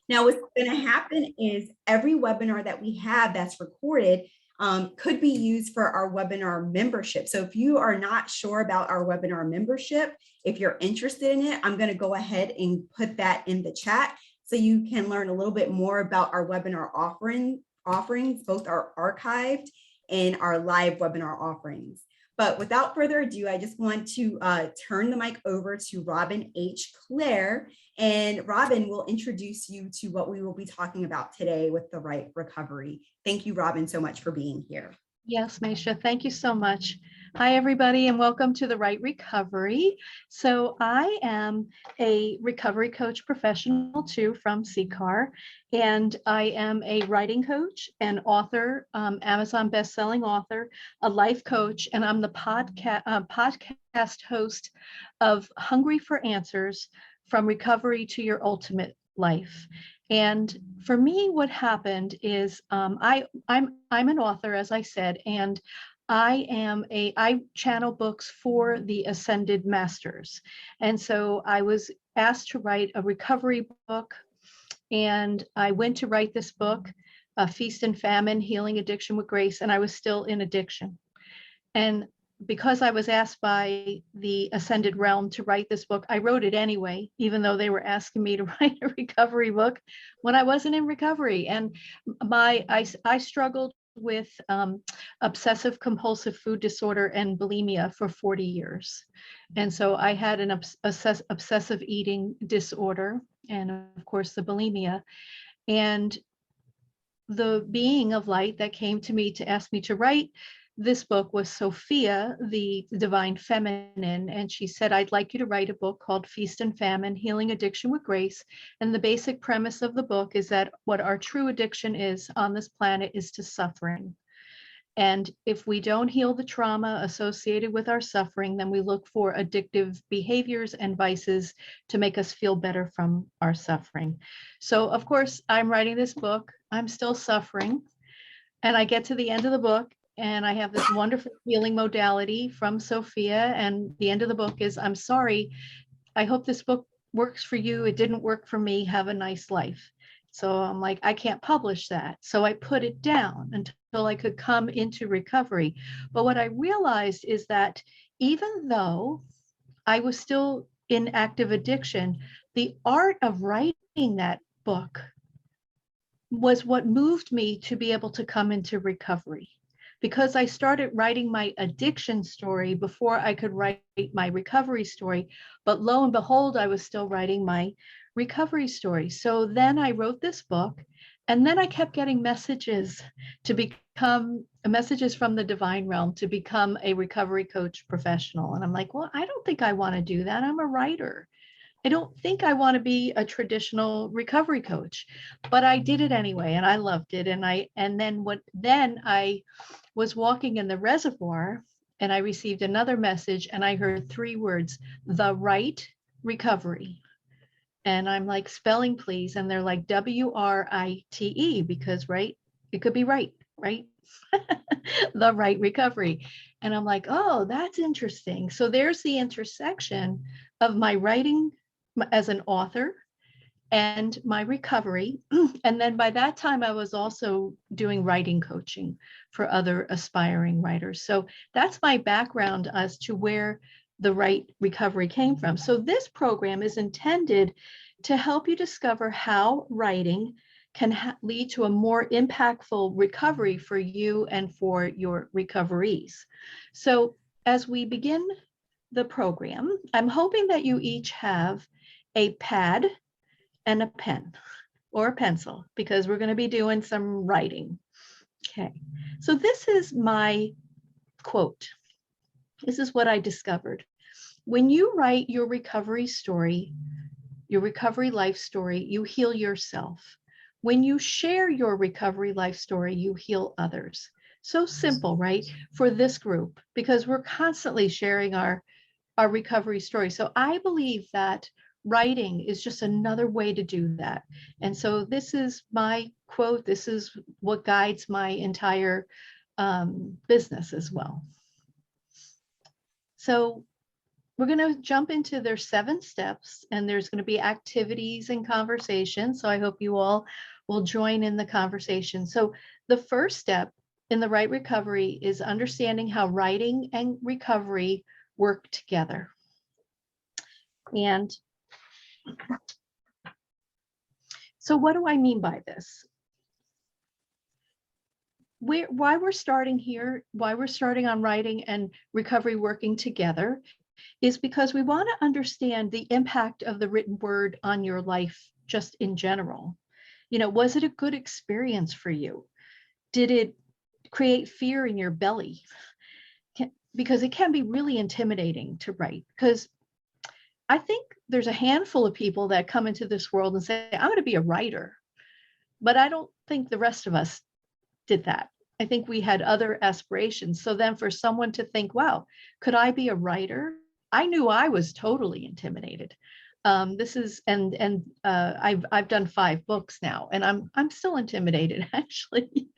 Now, what's going to happen is every webinar that we have that's recorded could be used for our webinar membership. So if you are not sure about our webinar membership, if you're interested in it, I'm going to go ahead and put that in the chat so you can learn a little bit more about our webinar offerings, both our archived and our live webinar offerings. But without further ado, I just want to turn the mic over to Robin H. Clare, and Robin will introduce you to what we will be talking about today with the right recovery. Thank you, Robin, so much for being here. Yes, Maisha, thank you so much. Hi, everybody, and welcome to the Right Recovery. So I am a recovery coach professional too from CCAR, and I am a writing coach, an author, Amazon bestselling author, a life coach, and I'm the podcast host of Hungry for Answers: From Recovery to Your Ultimate Life. And for me, what happened is I'm an author, as I said, and I channel books for the ascended masters. And so I was asked to write a recovery book, and I went to write this book, Feast and Famine, Healing Addiction with Grace, and I was still in addiction. And because I was asked by the Ascended Realm to write this book, I wrote it anyway, even though they were asking me to write a recovery book when I wasn't in recovery. And I struggled with obsessive compulsive food disorder and bulimia for 40 years. And so I had an obsessive eating disorder, and of course the bulimia. And the being of light that came to me to ask me to write this book was Sophia, the divine feminine, and she said, I'd like you to write a book called Feast and Famine, Healing Addiction with Grace. And the basic premise of the book is that what our true addiction is on this planet is to suffering. And if we don't heal the trauma associated with our suffering, then we look for addictive behaviors and vices to make us feel better from our suffering. So of course, I'm writing this book, I'm still suffering, and I get to the end of the book, and I have this wonderful healing modality from Sophia. And the end of the book is, I'm sorry, I hope this book works for you. It didn't work for me. Have a nice life. So I'm like, I can't publish that. So I put it down until I could come into recovery. But what I realized is that even though I was still in active addiction, the art of writing that book was what moved me to be able to come into recovery. Because I started writing my addiction story before I could write my recovery story. But lo and behold, I was still writing my recovery story. So then I wrote this book, and then I kept getting messages from the divine realm to become a recovery coach professional. And I'm like, well, I don't think I want to do that. I'm a writer. I don't think I want to be a traditional recovery coach, but I did it anyway, and I loved it. And then I was walking in the reservoir, and I received another message, and I heard 3 words: the right recovery. And I'm like, spelling please. And they're like, WRITE, because right, it could be right? The right recovery. And I'm like, oh, that's interesting. So there's the intersection of my writing as an author and my recovery. And then by that time, I was also doing writing coaching for other aspiring writers. So that's my background as to where the right recovery came from. So this program is intended to help you discover how writing can lead to a more impactful recovery for you and for your recoverees. So as we begin the program, I'm hoping that you each have a pad and a pen or a pencil, because we're going to be doing some writing. Okay, so this is my quote. This is what I discovered. When you write your recovery story, your recovery life story, you heal yourself. When you share your recovery life story, you heal others. So simple, right? For this group, because we're constantly sharing our recovery story. So I believe that writing is just another way to do that. And so this is my quote. This is what guides my entire business as well. So we're going to jump into their 7 steps, and there's going to be activities and conversations. So I hope you all will join in the conversation. So the first step in the right recovery is understanding how writing and recovery work together. And so what do I mean by this? Why we're starting here, why we're starting on writing and recovery working together, is because we want to understand the impact of the written word on your life just in general. You know, was it a good experience for you? Did it create fear in your belly? Because it can be really intimidating to write. Because I think there's a handful of people that come into this world and say, I'm going to be a writer. But I don't think the rest of us did that. I think we had other aspirations. So then for someone to think, wow, could I be a writer? I knew I was totally intimidated. I've done 5 books now, and I'm still intimidated actually.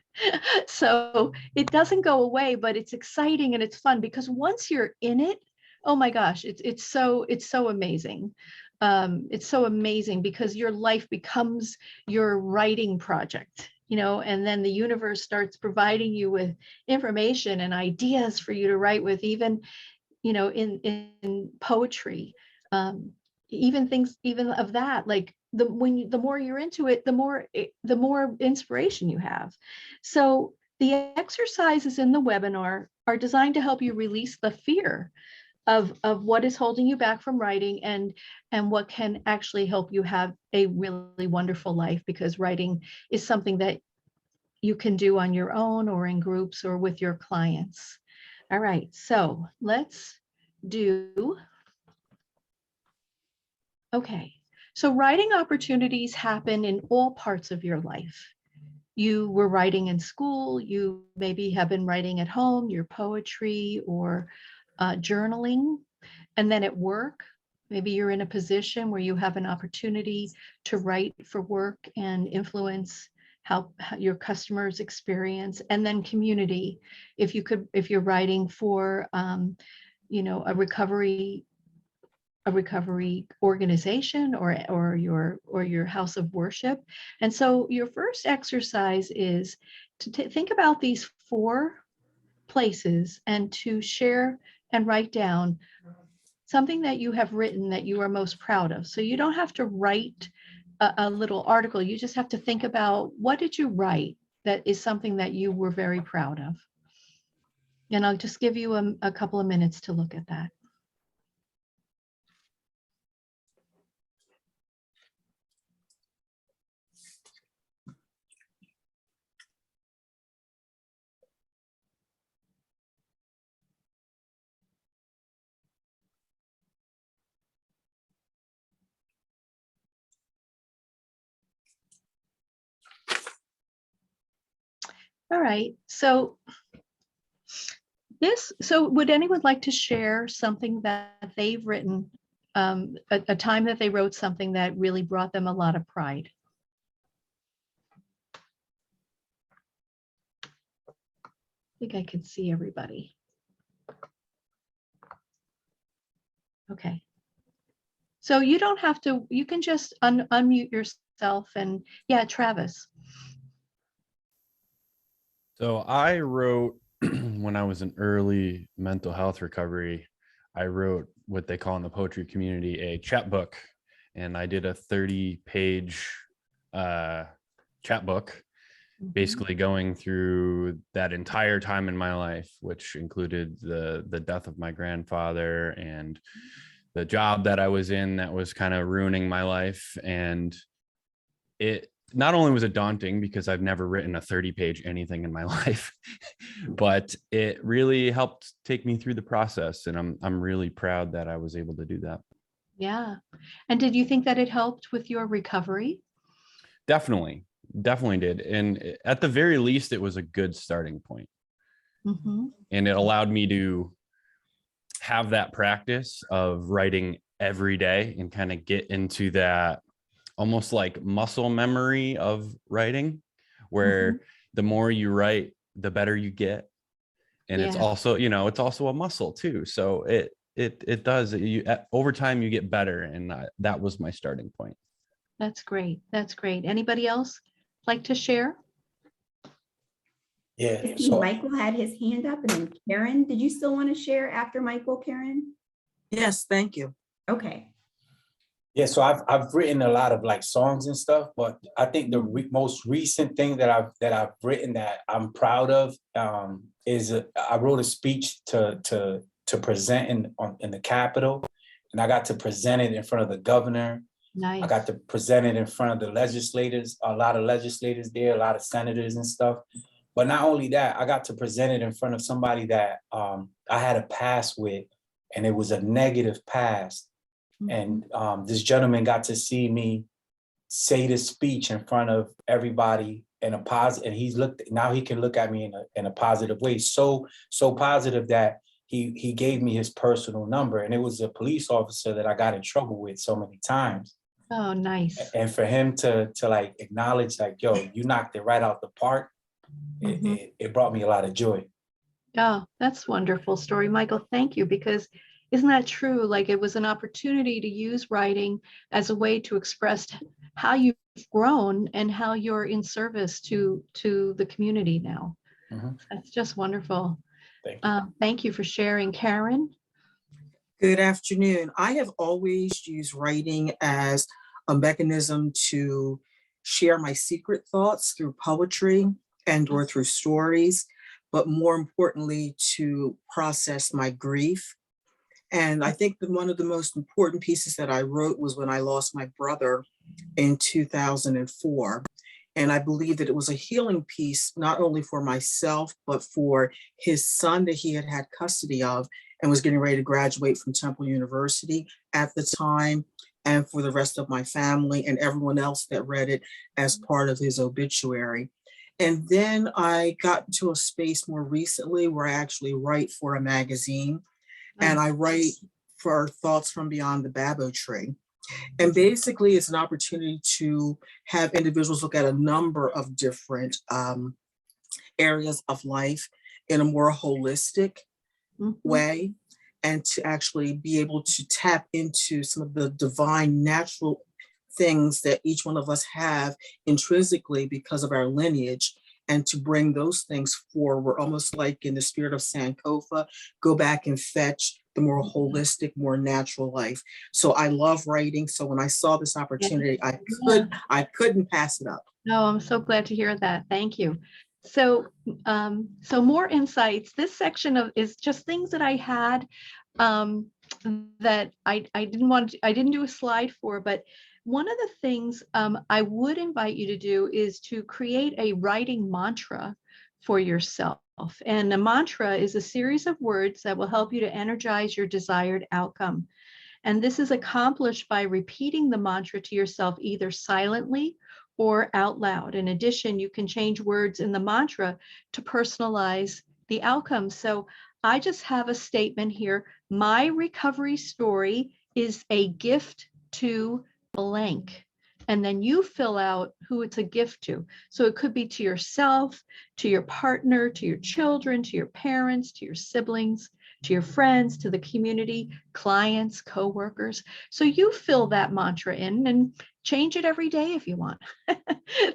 So it doesn't go away, but it's exciting and it's fun because once you're in it, oh my gosh, it's so amazing. It's so amazing because your life becomes your writing project, you know, and then the universe starts providing you with information and ideas for you to write with, even, you know, in poetry, even things, even of that, like the more you're into it, the more inspiration you have. So the exercises in the webinar are designed to help you release the fear of what is holding you back from writing, and what can actually help you have a really wonderful life, because writing is something that you can do on your own or in groups or with your clients. All right, so let's do, okay. So writing opportunities happen in all parts of your life. You were writing in school, you maybe have been writing at home, your poetry or journaling. And then at work, maybe you're in a position where you have an opportunity to write for work and influence how your customers experience. And then community, if you're writing for, you know, a recovery organization or your house of worship. And so your first exercise is to think about these 4 places and to share and write down something that you have written that you are most proud of. So you don't have to write a little article. You just have to think about, what did you write that is something that you were very proud of? And I'll just give you a couple of minutes to look at that. All right, so would anyone like to share something that they've written, a time that they wrote something that really brought them a lot of pride? I think I can see everybody. Okay. So you don't have to, you can just unmute yourself, and yeah, Travis. So I wrote when I was in early mental health recovery, I wrote what they call in the poetry community a chat book. And I did a 30-page chat book, basically going through that entire time in my life, which included the death of my grandfather and the job that I was in that was kind of ruining my life. And it not only was it daunting because I've never written a 30-page anything in my life, but it really helped take me through the process. And I'm really proud that I was able to do that. Yeah. And did you think that it helped with your recovery? Definitely did. And at the very least, it was a good starting point. Mm-hmm. And it allowed me to have that practice of writing every day and kind of get into that almost like muscle memory of writing, where the more you write, the better you get. And it's also, you know, it's also a muscle too. So it does. Over time you get better, and that was my starting point. That's great. That's great. Anybody else like to share? Yeah. I see So Michael had his hand up, and then Karen, did you still want to share after Michael, Karen? Yes, thank you. Okay. yeah, so I've written a lot of like songs and stuff, but I think the most recent thing that I've written that I'm proud of is I wrote a speech to present in the Capitol, and I got to present it in front of the governor. Nice. I got to present it in front of the legislators, a lot of legislators there, a lot of senators and stuff. But not only that, I got to present it in front of somebody that I had a past with, and it was a negative past. And this gentleman got to see me say this speech in front of everybody in a positive, and now he can look at me in a positive way. So positive that he gave me his personal number, and it was a police officer that I got in trouble with so many times. Oh, nice. And for him to like acknowledge, like, yo, you knocked it right out the park, it brought me a lot of joy. Oh, that's a wonderful story, Michael. Thank you, because isn't that true? Like, it was an opportunity to use writing as a way to express how you've grown and how you're in service to the community now. That's just wonderful. Thank you. Thank you for sharing. Karen? Good afternoon. I have always used writing as a mechanism to share my secret thoughts through poetry and or through stories, but more importantly, to process my grief. And I think that one of the most important pieces that I wrote was when I lost my brother in 2004. And I believe that it was a healing piece, not only for myself, but for his son that he had custody of and was getting ready to graduate from Temple University at the time, and for the rest of my family and everyone else that read it as part of his obituary. And then I got into a space more recently where I actually write for a magazine, and I write for Thoughts from Beyond the Babo Tree. And basically it's an opportunity to have individuals look at a number of different areas of life in a more holistic way, and to actually be able to tap into some of the divine natural things that each one of us have intrinsically because of our lineage, and to bring those things forward, almost like in the spirit of Sankofa, go back and fetch the more holistic, more natural life. So I love writing. So when I saw this opportunity, I couldn't pass it up. No, I'm so glad to hear that. Thank you. So, so more insights. This section is just things that I had that I didn't do a slide for, but one of the things I would invite you to do is to create a writing mantra for yourself. And a mantra is a series of words that will help you to energize your desired outcome. And this is accomplished by repeating the mantra to yourself either silently or out loud. In addition, you can change words in the mantra to personalize the outcome. So I just have a statement here. My recovery story is a gift to blank. And then you fill out who it's a gift to. So it could be to yourself, to your partner, to your children, to your parents, to your siblings, to your friends, to the community, clients, coworkers. So you fill that mantra in and change it every day if you want.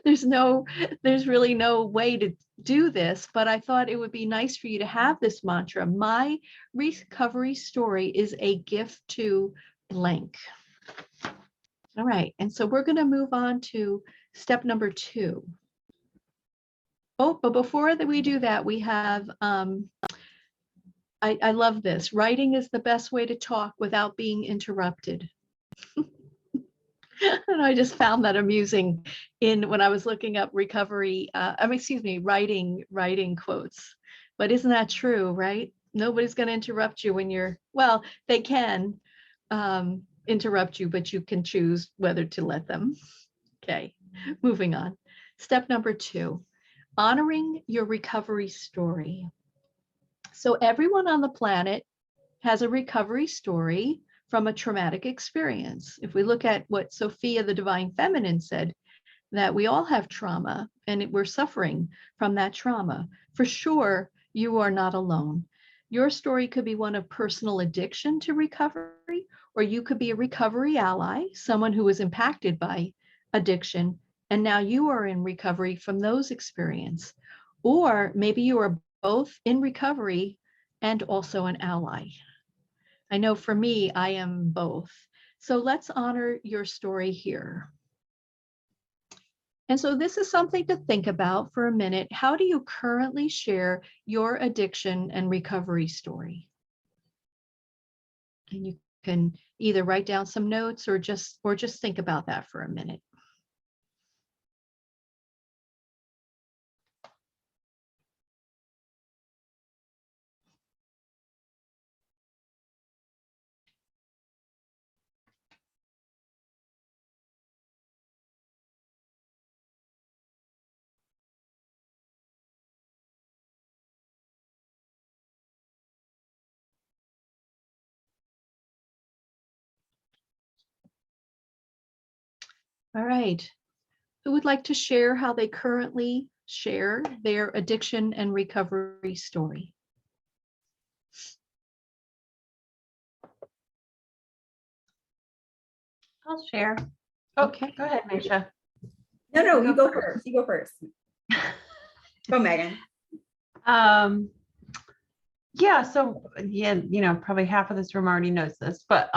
There's really no way to do this, but I thought it would be nice for you to have this mantra. My recovery story is a gift to blank. All right, and so we're going to move on to step number 2. Oh, but before that we do that, we have, I love this. Writing is the best way to talk without being interrupted. And I just found that amusing when I was looking up recovery, writing quotes. But isn't that true, right? Nobody's going to interrupt you when well, they can interrupt you, but you can choose whether to let them. Okay, moving on. Step number 2, honoring your recovery story. So everyone on the planet has a recovery story from a traumatic experience. If we look at what Sophia, the Divine Feminine, said, that we all have trauma and we're suffering from that trauma. For sure, you are not alone. Your story could be one of personal addiction to recovery, or you could be a recovery ally, someone who was impacted by addiction, and now you are in recovery from those experiences. Or maybe you are both in recovery and also an ally. I know for me, I am both. So let's honor your story here. And so this is something to think about for a minute. How do you currently share your addiction and recovery story? And you can either write down some notes or just think about that for a minute. All right. Who would like to share how they currently share their addiction and recovery story? I'll share. Oh, Okay. go ahead, Misha. No, you go first. You go first. Go, Megan. Yeah, so yeah, probably half of this room already knows this, but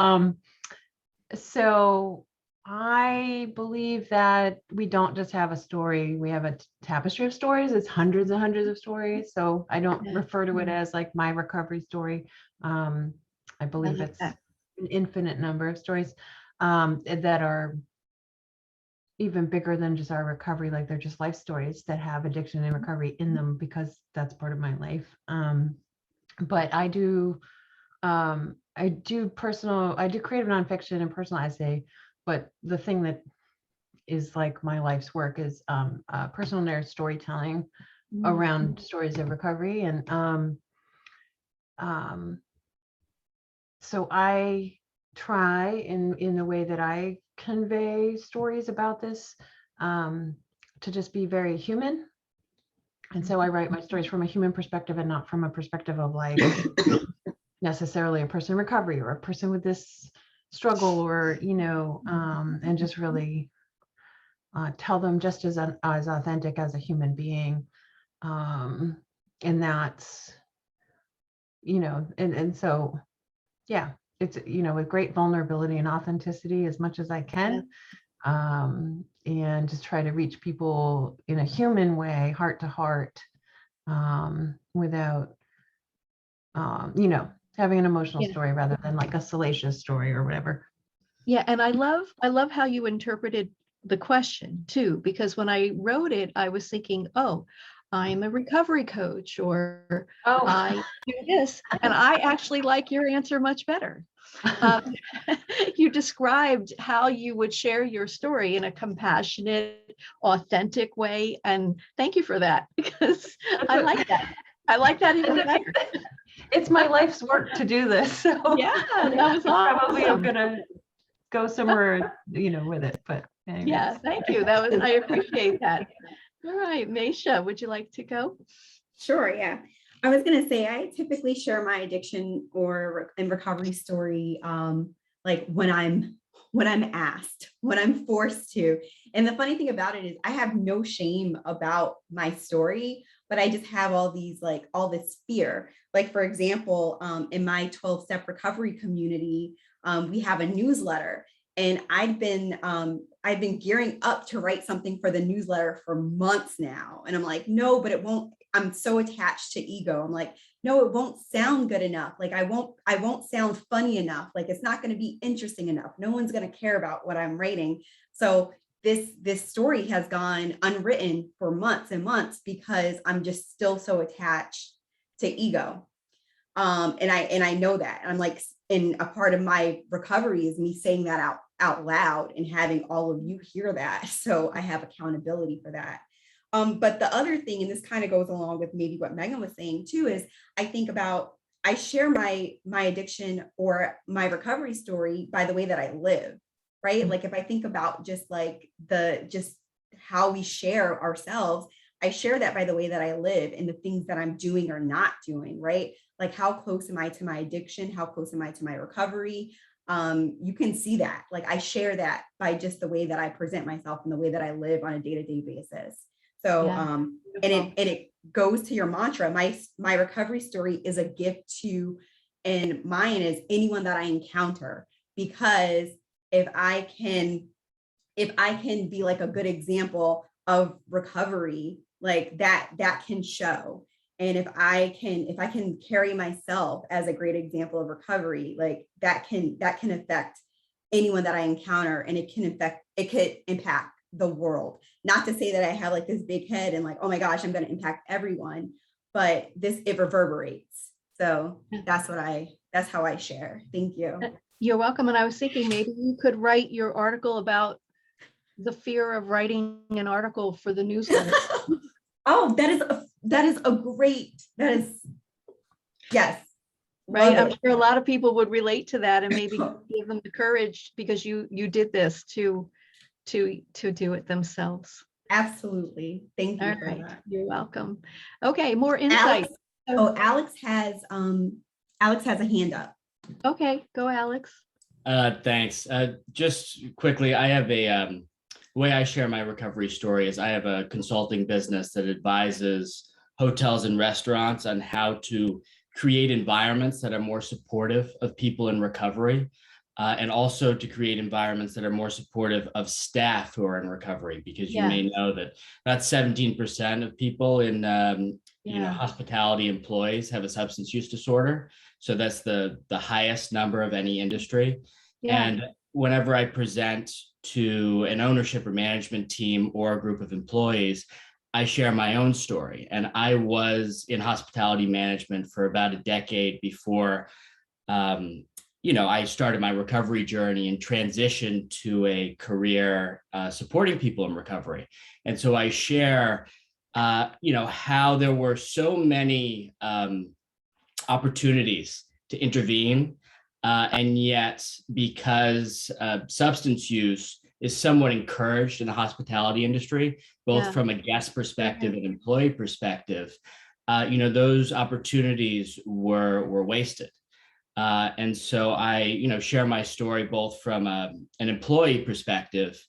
so I believe that we don't just have a story, we have a tapestry of stories. It's hundreds and hundreds of stories. So I don't refer to it as like my recovery story. I believe it's an infinite number of stories that are even bigger than just our recovery, like they're just life stories that have addiction and recovery in them, because that's part of my life. But I do creative nonfiction and personal essay, but the thing that is like my life's work is personal narrative storytelling around stories of recovery. And so I try in the way that I convey stories about this to just be very human. And so I write my stories from a human perspective and not from a perspective of like necessarily a person in recovery or a person with this struggle, or, and just really tell them just as authentic as a human being. And that's, and so, yeah, it's, with great vulnerability and authenticity as much as I can. And just try to reach people in a human way, heart to heart, without, having an emotional story rather than like a salacious story or whatever. Yeah, and I love how you interpreted the question too, because when I wrote it, I was thinking, oh, I'm a recovery coach, or I do this. And I actually like your answer much better. You described how you would share your story in a compassionate, authentic way. And thank you for that, because I like that. I like that even better. It's my life's work to do this. So yeah, that was awesome. Probably I'm gonna go somewhere, with it. But anyways. Yeah, thank you. I appreciate that. All right, Meisha, would you like to go? Sure, yeah. I was gonna say I typically share my addiction or and recovery story like when I'm asked, when I'm forced to. And the funny thing about it is I have no shame about my story, but I just have all this fear. Like, for example, in my 12-step recovery community, we have a newsletter, and I've been gearing up to write something for the newsletter for months now. And I'm like, no, but it won't. I'm so attached to ego. I'm like, no, it won't sound good enough. Like I won't sound funny enough. Like it's not going to be interesting enough. No one's going to care about what I'm writing. So this story has gone unwritten for months and months because I'm just still so attached to ego. And I know that. And I'm like, and a part of my recovery is me saying that out loud and having all of you hear that. So I have accountability for that. But the other thing, and this kind of goes along with maybe what Megan was saying too, is I share my addiction or my recovery story by the way that I live, right? Like if I think about just how we share ourselves, I share that by the way that I live and the things that I'm doing or not doing, right? Like, how close am I to my addiction? How close am I to my recovery? You can see that. Like, I share that by just the way that I present myself and the way that I live on a day-to-day basis. So, Yeah, and it goes to your mantra. My recovery story is a gift to, and mine is anyone that I encounter, because if I can be like a good example of recovery, like that can show. And if I can carry myself as a great example of recovery, like that can affect anyone that I encounter, and it could impact the world. Not to say that I have like this big head and like, oh my gosh, I'm going to impact everyone, but it reverberates. So that's how I share. Thank you. You're welcome. And I was thinking maybe you could write your article about the fear of writing an article for the newsletter. Oh, yes. Right. Love I'm it. sure a lot of people would relate to that, and maybe give them the courage, because you did this to do it themselves. Absolutely. Thank you All for right. that. You're welcome. Okay. More insight. Alex has a hand up. Okay. Go, Alex. Thanks. Just quickly, I have a way I share my recovery story is I have a consulting business that advises hotels and restaurants on how to create environments that are more supportive of people in recovery, and also to create environments that are more supportive of staff who are in recovery, because you may know that about 17% of people in hospitality employees have a substance use disorder. So that's the highest number of any industry. And whenever I present to an ownership or management team or a group of employees, I share my own story. And I was in hospitality management for about a decade before, I started my recovery journey and transitioned to a career supporting people in recovery. And so I share, how there were so many opportunities to intervene. And yet, because substance use is somewhat encouraged in the hospitality industry, both from a guest perspective and employee perspective, those opportunities were wasted. And so I, share my story both from an employee perspective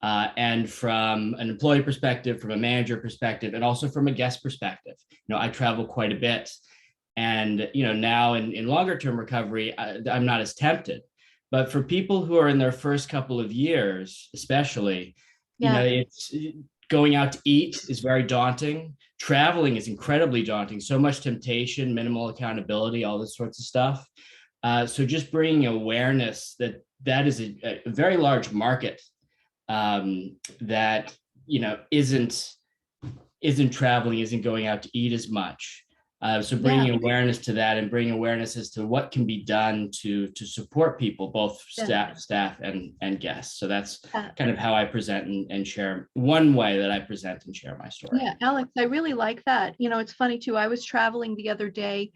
and from an employee perspective, from a manager perspective, and also from a guest perspective. I travel quite a bit. And, now in longer term recovery, I'm not as tempted. But for people who are in their first couple of years, especially, it's going out to eat is very daunting. Traveling is incredibly daunting. So much temptation, minimal accountability, all this sorts of stuff. So just bringing awareness that is a very large market that, isn't traveling, isn't going out to eat as much. So bringing awareness to that, and bringing awareness as to what can be done to support people, both staff and guests. So that's kind of how I present and share, one way that I present and share my story. Yeah, Alex, I really like that. It's funny too. I was traveling the other day,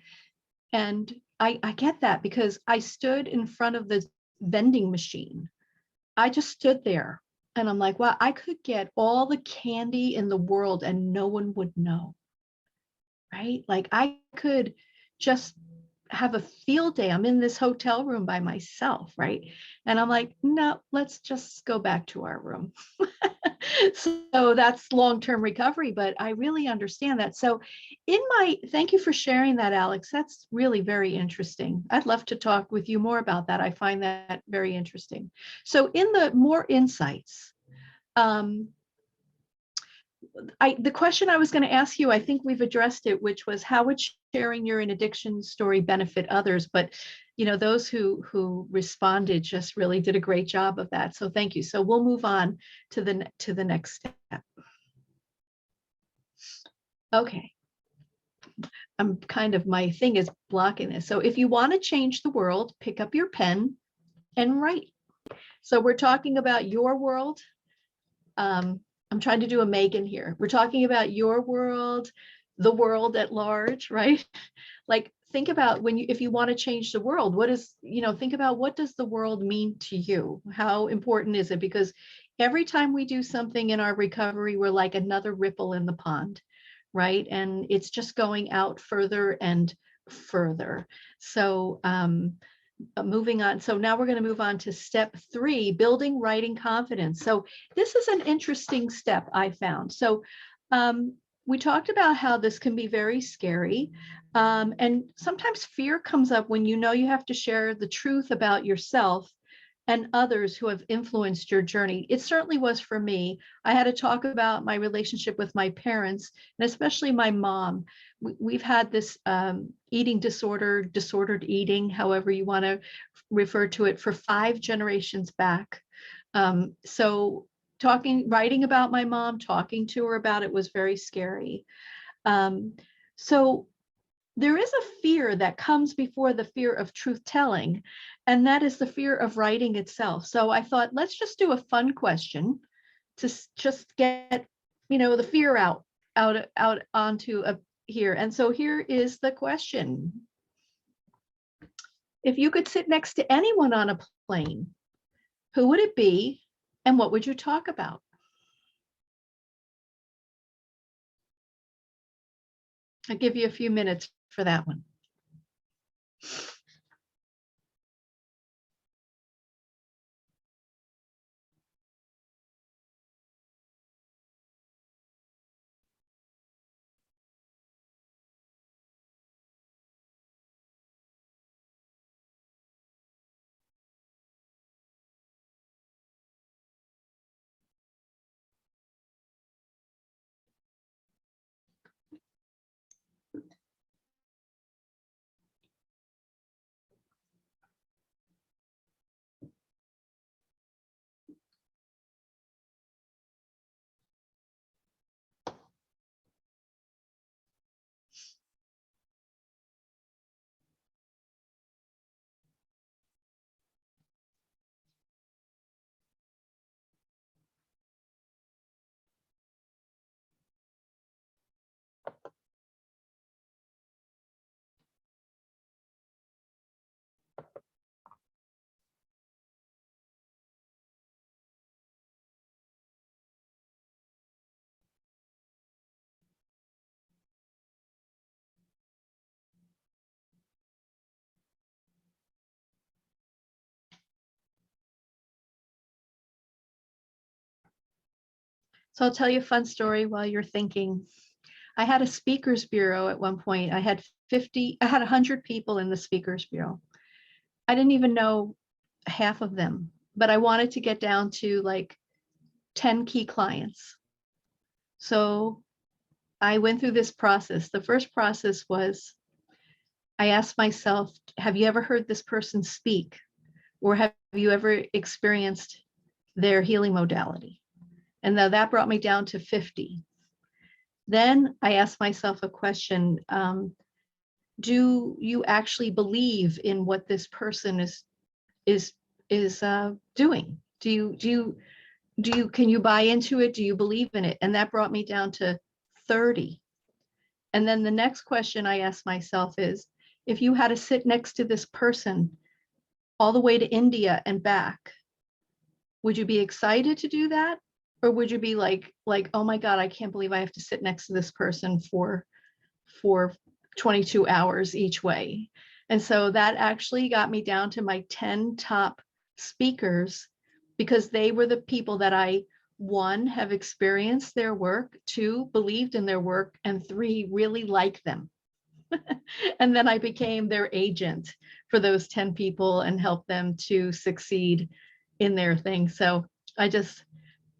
and I get that, because I stood in front of the vending machine. I just stood there, and I'm like, wow, I could get all the candy in the world and no one would know. Right? Like, I could just have a field day. I'm in this hotel room by myself, right? And I'm like, no, let's just go back to our room. So that's long-term recovery, but I really understand that. So thank you for sharing that, Alex. That's really very interesting. I'd love to talk with you more about that. I find that very interesting. So in the more insights, the question I was going to ask you, I think we've addressed it, which was, how would sharing your addiction story benefit others? But, those who responded just really did a great job of that. So thank you. So we'll move on to the next step. Okay. My thing is blocking this. So if you want to change the world, pick up your pen and write. So we're talking about your world. I'm trying to do a Megan here. We're talking about your world, the world at large, right? Like, think about if you want to change the world, think about, what does the world mean to you? How important is it? Because every time we do something in our recovery, we're like another ripple in the pond, right? And it's just going out further and further. So moving on. So now we're going to move on to step 3, building writing confidence. So this is an interesting step I found. So we talked about how this can be very scary. And sometimes fear comes up when you know you have to share the truth about yourself and others who have influenced your journey. It certainly was for me. I had to talk about my relationship with my parents, and especially my mom. We've had this eating disorder, disordered eating, however you want to refer to it, for 5 generations back. So writing about my mom, talking to her about it was very scary. So there is a fear that comes before the fear of truth telling, and that is the fear of writing itself. So I thought, let's just do a fun question to just get, the fear out onto here. And so here is the question. If you could sit next to anyone on a plane, who would it be and what would you talk about? I'll give you a few minutes for that one. So I'll tell you a fun story while you're thinking. I had a speakers bureau at one point. I had 100 people in the speakers bureau. I didn't even know half of them, but I wanted to get down to like 10 key clients. So I went through this process. The first process was I asked myself, have you ever heard this person speak? Or have you ever experienced their healing modality? And that brought me down to 50. Then I asked myself a question, do you actually believe in what this person is doing? Can you buy into it? Do you believe in it? And that brought me down to 30. And then the next question I asked myself is, if you had to sit next to this person all the way to India and back, would you be excited to do that? Or would you be like, oh my God, I can't believe I have to sit next to this person for 22 hours each way. And so that actually got me down to my 10 top speakers, because they were the people that I, 1, have experienced their work, 2, believed in their work, and 3, really like them. And then I became their agent for those 10 people and helped them to succeed in their thing. So I just,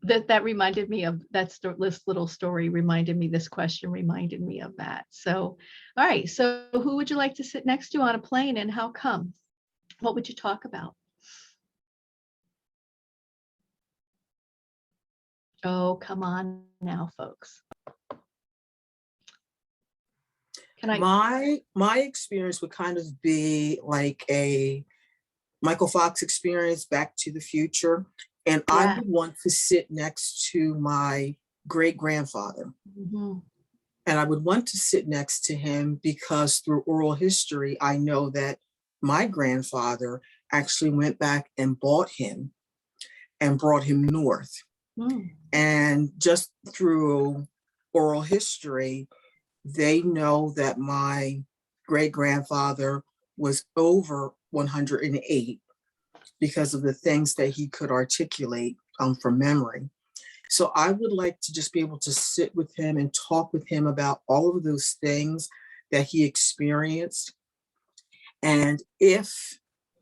that reminded me of this little story reminded me, this question reminded me of that. So, all right. So who would you like to sit next to on a plane and how come? What would you talk about? Oh, come on now, folks. My experience would kind of be like a Michael Fox experience, Back to the Future. And yeah. I would want to sit next to my great-grandfather. Mm-hmm. And I would want to sit next to him because through oral history, I know that my grandfather actually went back and bought him and brought him north. Mm. And just through oral history, they know that my great-grandfather was over 108 because of the things that he could articulate from memory. So I would like to just be able to sit with him and talk with him about all of those things that he experienced. And if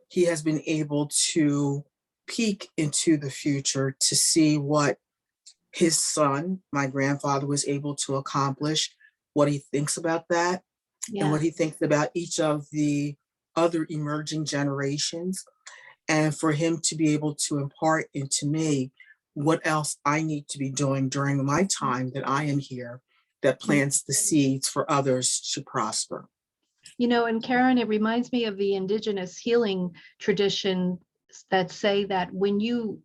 he has been able to peek into the future to see what his son, my grandfather, was able to accomplish, what he thinks about that, and what he thinks about each of the other emerging generations, and for him to be able to impart into me what else I need to be doing during my time that I am here, that plants the seeds for others to prosper. You know, and Karen, it reminds me of the indigenous healing tradition that say that when you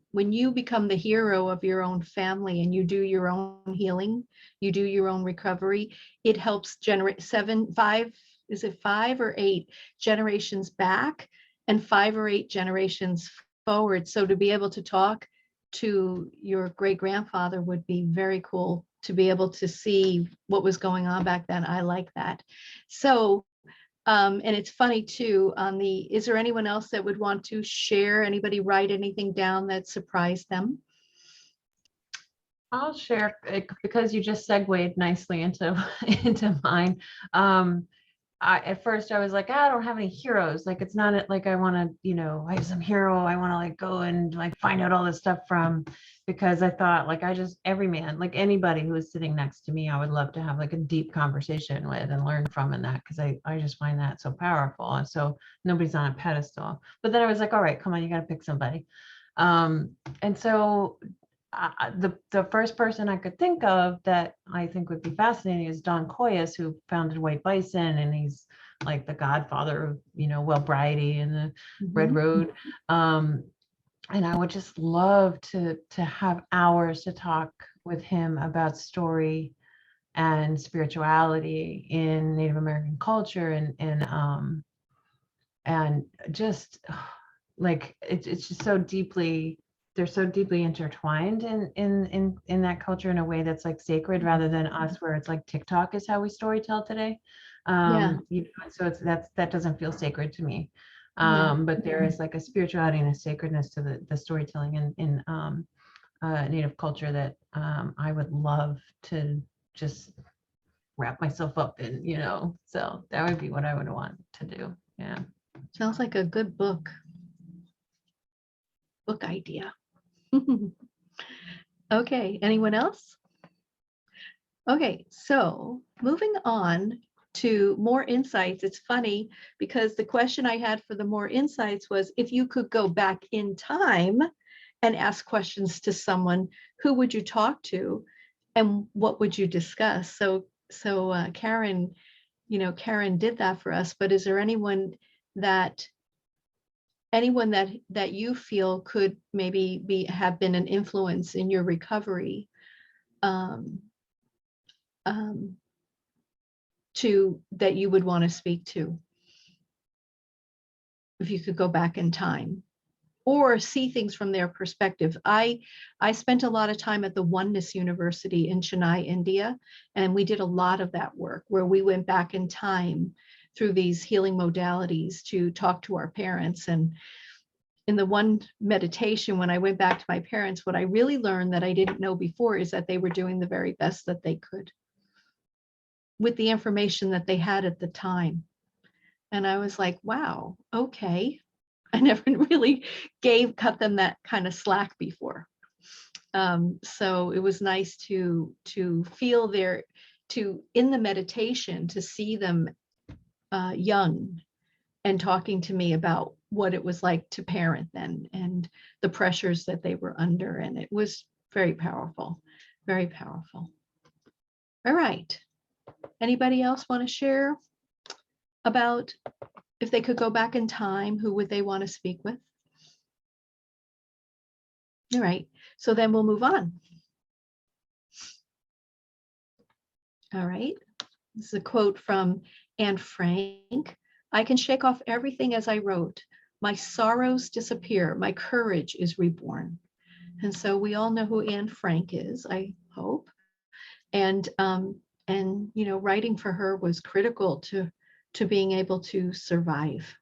become the hero of your own family and you do your own healing, you do your own recovery, it helps generate 5 or 8 generations back and 5 or 8 generations forward. So to be able to talk to your great grandfather would be very cool, to be able to see what was going on back then. I like that. So and it's funny too, is there anyone else that would want to share? Anybody write anything down that surprised them? I'll share because you just segued nicely into into mine. At first I was like, I don't have any heroes. Like, it's not like I want to, I have some hero I want to like go and like find out all this stuff from, because I thought like every man, like anybody who was sitting next to me, I would love to have like a deep conversation with and learn from, and that, because I just find that so powerful. And so nobody's on a pedestal. But then I was like, all right, come on, you got to pick somebody. And so the first person I could think of that I think would be fascinating is Don Coyas, who founded White Bison, and he's like the godfather of, Wellbriety and the Red Road. And I would just love to have hours to talk with him about story and spirituality in Native American culture, and just like it's just so deeply. They're so deeply intertwined in that culture in a way that's like sacred, rather than us, where it's like TikTok is how we storytell today. So that doesn't feel sacred to me. But there is like a spirituality and a sacredness to the storytelling in Native culture that I would love to just wrap myself up in, so that would be what I would want to do. Yeah. Sounds like a good book idea. Okay, anyone else? Okay, so moving on to more insights. It's funny because the question I had for the more insights was, if you could go back in time and ask questions to someone, who would you talk to and what would you discuss? So Karen, Karen did that for us, but is there anyone that you feel could maybe have been an influence in your recovery, to that you would want to speak to, if you could go back in time or see things from their perspective? I spent a lot of time at the Oneness University in Chennai, India, and we did a lot of that work where we went back in time through these healing modalities to talk to our parents. And in the one meditation, when I went back to my parents, what I really learned that I didn't know before is that they were doing the very best that they could with the information that they had at the time. And I was like, wow, okay. I never really cut them that kind of slack before. So it was nice to feel in the meditation, to see them young and talking to me about what it was like to parent then and the pressures that they were under. And it was very powerful, very powerful. All right. Anybody else want to share about, if they could go back in time, who would they want to speak with? All right. So then we'll move on. All right. This is a quote from Anne Frank. I can shake off everything as I wrote. My sorrows disappear. My courage is reborn. And so we all know who Anne Frank is, I hope. And writing for her was critical to to being able to survive.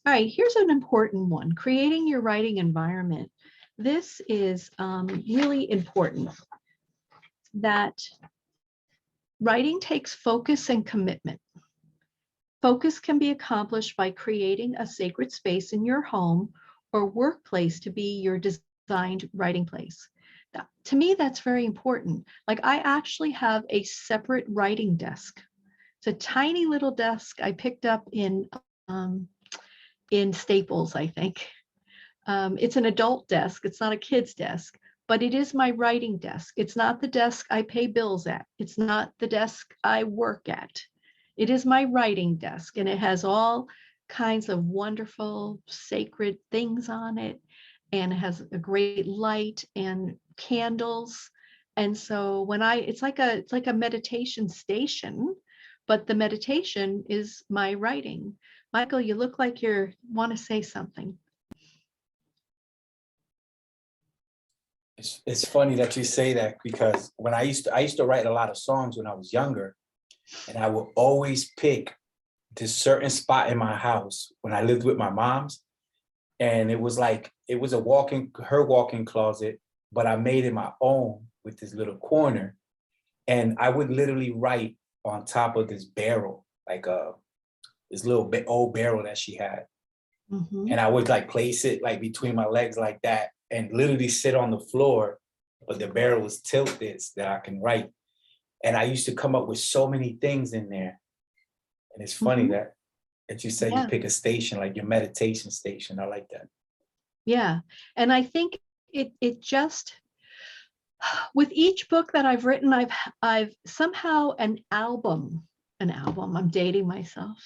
All right, here's an important one, creating your writing environment. This is really important, that writing takes focus and commitment. Focus can be accomplished by creating a sacred space in your home or workplace to be your designed writing place. To me, that's very important. Like, I actually have a separate writing desk. It's a tiny little desk I picked up in Staples, I think. It's an adult desk. It's not a kid's desk, but it is my writing desk. It's not the desk I pay bills at. It's not the desk I work at. It is my writing desk, and it has all kinds of wonderful, sacred things on it. And it has a great light and candles. And so when it's like a meditation station, but the meditation is my writing. Michael, you look like you want to say something. It's funny that you say that, because when I used to write a lot of songs when I was younger, and I would always pick this certain spot in my house when I lived with my mom's. And it was a her walk-in closet, but I made it my own with this little corner. And I would literally write on top of this barrel, like this little old barrel that she had. Mm-hmm. And I would like place it like between my legs like that and literally sit on the floor, but the barrel was tilted so that I can write. And I used to come up with so many things in there. And it's funny Mm-hmm. that you said Yeah. you pick a station, like your meditation station. I like that. Yeah. And I think it just, with each book that I've written, I've somehow an album, I'm dating myself.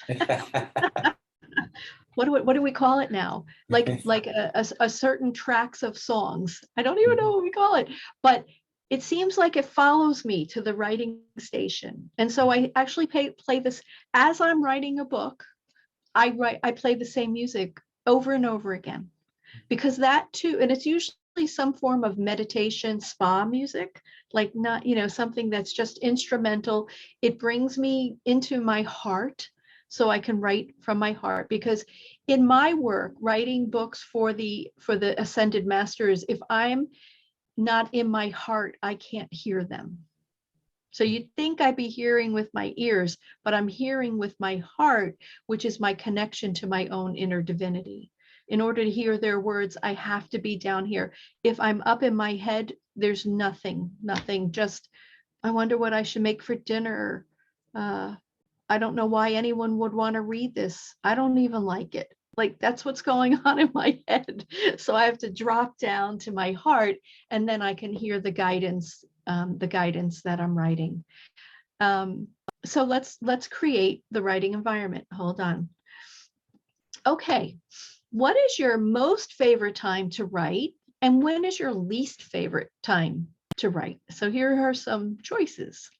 What do we call it now? Like a certain tracks of songs. I don't even know what we call it, but it seems like it follows me to the writing station. And so I actually play this as I'm writing a book. I play the same music over and over again, because that too, and it's usually some form of meditation spa music, like not, something that's just instrumental. It brings me into my heart, so I can write from my heart. Because in my work, writing books for the ascended masters, if I'm not in my heart, I can't hear them. So you'd think I'd be hearing with my ears, but I'm hearing with my heart, which is my connection to my own inner divinity. In order to hear their words, I have to be down here. If I'm up in my head, there's nothing, just, I wonder what I should make for dinner. I don't know why anyone would want to read this. I don't even like it. Like, that's what's going on in my head. So I have to drop down to my heart, and then I can hear the guidance that I'm writing. So let's create the writing environment. Hold on. Okay. What is your most favorite time to write? And when is your least favorite time to write? So here are some choices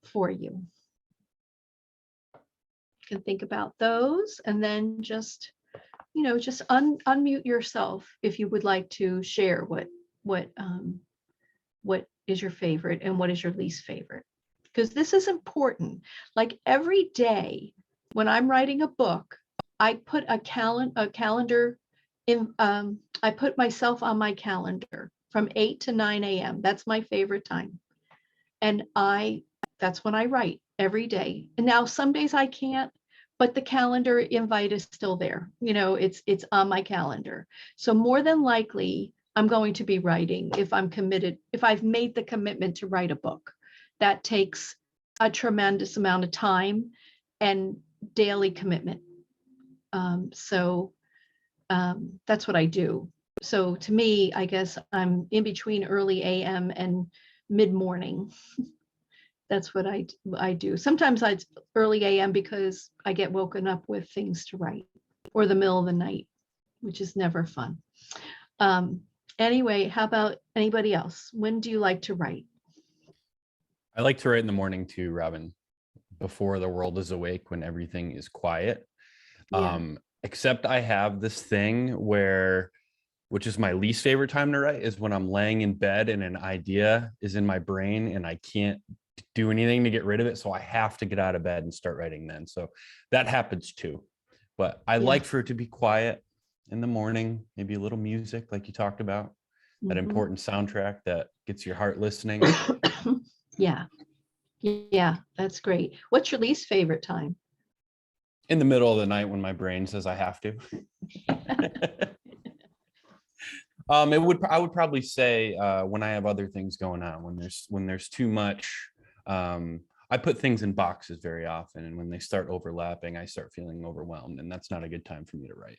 for you. You can think about those, and then just unmute yourself if you would like to share what is your favorite and what is your least favorite, because this is important. Like, every day when I'm writing a book, I put a calendar in. I put myself on my calendar from 8 to 9 a.m. That's my favorite time, and that's when I write every day. And now some days I can't, but the calendar invite is still there. It's on my calendar. So more than likely, I'm going to be writing if I'm committed, if I've made the commitment to write a book. That takes a tremendous amount of time and daily commitment. So that's what I do. So to me, I guess I'm in between early AM and mid-morning. That's what I do. Sometimes it's early AM because I get woken up with things to write, or the middle of the night, which is never fun. Anyway, how about anybody else? When do you like to write? I like to write in the morning too, Robin, before the world is awake, when everything is quiet. Yeah. Except I have this thing which is my least favorite time to write, is when I'm laying in bed and an idea is in my brain and I can't do anything to get rid of it. So I have to get out of bed and start writing then. So that happens too. But I like for it to be quiet in the morning, maybe a little music like you talked about, that important soundtrack that gets your heart listening. Yeah. Yeah, that's great. What's your least favorite time? In the middle of the night when my brain says I have to. I would probably say when I have other things going on, when there's too much. I put things in boxes very often, and when they start overlapping, I start feeling overwhelmed, and that's not a good time for me to write.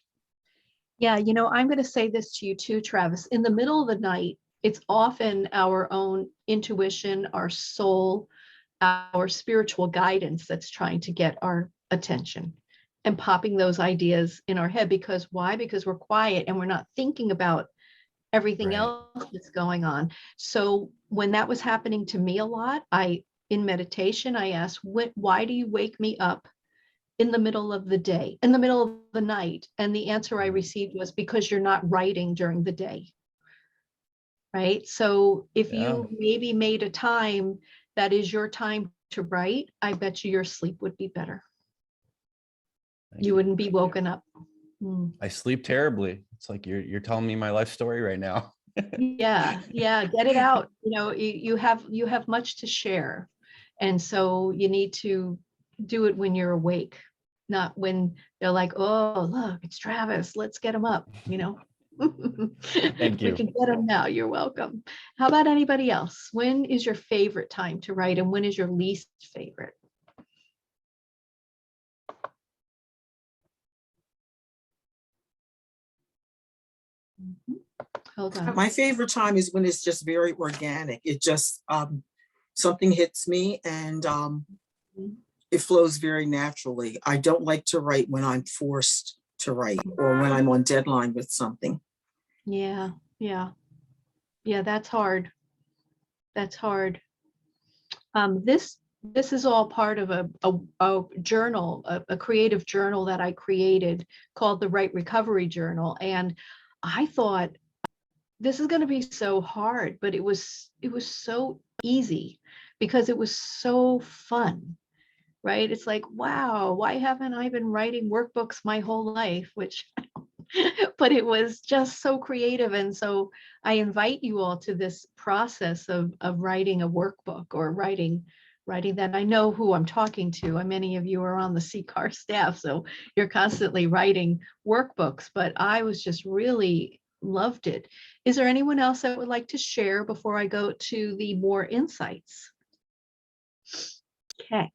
Yeah, I'm going to say this to you too, Travis. In the middle of the night, it's often our own intuition, our soul, our spiritual guidance that's trying to get our attention and popping those ideas in our head. Because why? Because we're quiet and we're not thinking about everything else that's going on. So when that was happening to me a lot, in meditation, I asked, why do you wake me up in the middle of the day, in the middle of the night? And the answer I received was, because you're not writing during the day. Right. So if you maybe made a time that is your time to write, I bet you your sleep would be better. You wouldn't be woken up. I sleep terribly. It's like you're telling me my life story right now. Yeah, get it out. You have much to share. And so you need to do it when you're awake, not when they're like, oh, look, it's Travis, let's get him up, Thank you. We can get him now. You're welcome. How about anybody else? When is your favorite time to write, and when is your least favorite? Hold on. My favorite time is when it's just very organic. It just, something hits me and it flows very naturally. I don't like to write when I'm forced to write or when I'm on deadline with something. Yeah, that's hard. That's hard. This is all part of a journal, a creative journal that I created called the Right Recovery Journal. And I thought, this is going to be so hard, but it was so easy because it was so fun, right? It's like, wow, why haven't I been writing workbooks my whole life? But it was just so creative. And so I invite you all to this process of writing a workbook or writing that. I know who I'm talking to. Many of you are on the CCAR staff, so you're constantly writing workbooks, but I was just really loved it. Is there anyone else that would like to share before I go to the more insights? Okay.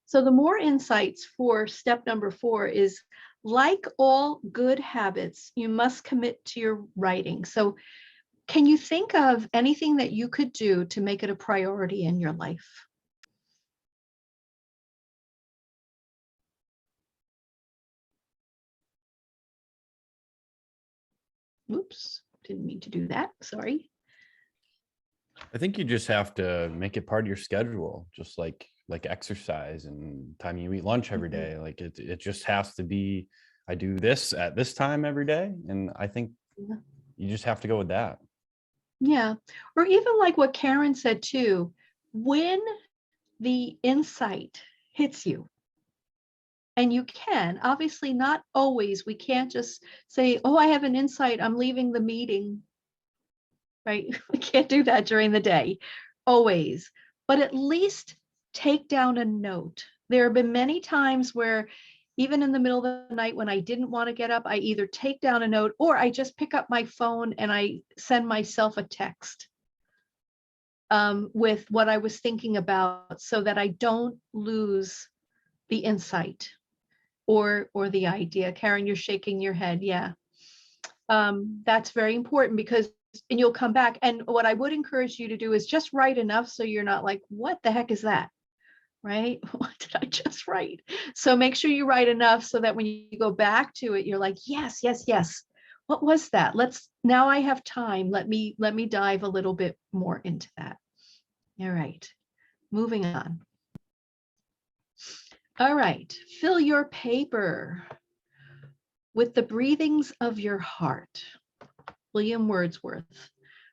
So the more insights for step number 4 is, like all good habits, you must commit to your writing. So can you think of anything that you could do to make it a priority in your life? Oops, didn't mean to do that. Sorry. I think you just have to make it part of your schedule, just like exercise and time you eat lunch every day. Like it just has to be, I do this at this time every day. And I think you just have to go with that. Yeah. Or even like what Karen said too, when the insight hits you, and you can, obviously not always, we can't just say, oh, I have an insight, I'm leaving the meeting, right? We can't do that during the day, always, but at least take down a note. There have been many times where even in the middle of the night when I didn't want to get up, I either take down a note or I just pick up my phone and I send myself a text with what I was thinking about so that I don't lose the insight or the idea. Karen, you're shaking your head. Yeah. That's very important because, and you'll come back. And what I would encourage you to do is just write enough so you're not like, what the heck is that? Right? What did I just write? So make sure you write enough so that when you go back to it, you're like, yes. What was that? Now I have time. Let me dive a little bit more into that. All right, moving on. All right, fill your paper with the breathings of your heart. William Wordsworth.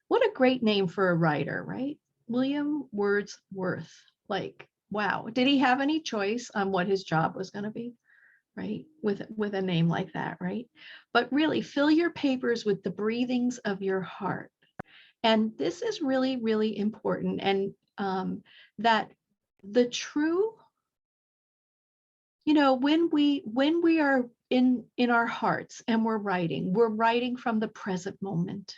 What a great name for a writer, right? William Wordsworth. Like, wow. Did he have any choice on what his job was going to be? Right? With a name like that, right? But really fill your papers with the breathings of your heart. And this is really, really important. And that the true, when we are in our hearts and we're writing from the present moment.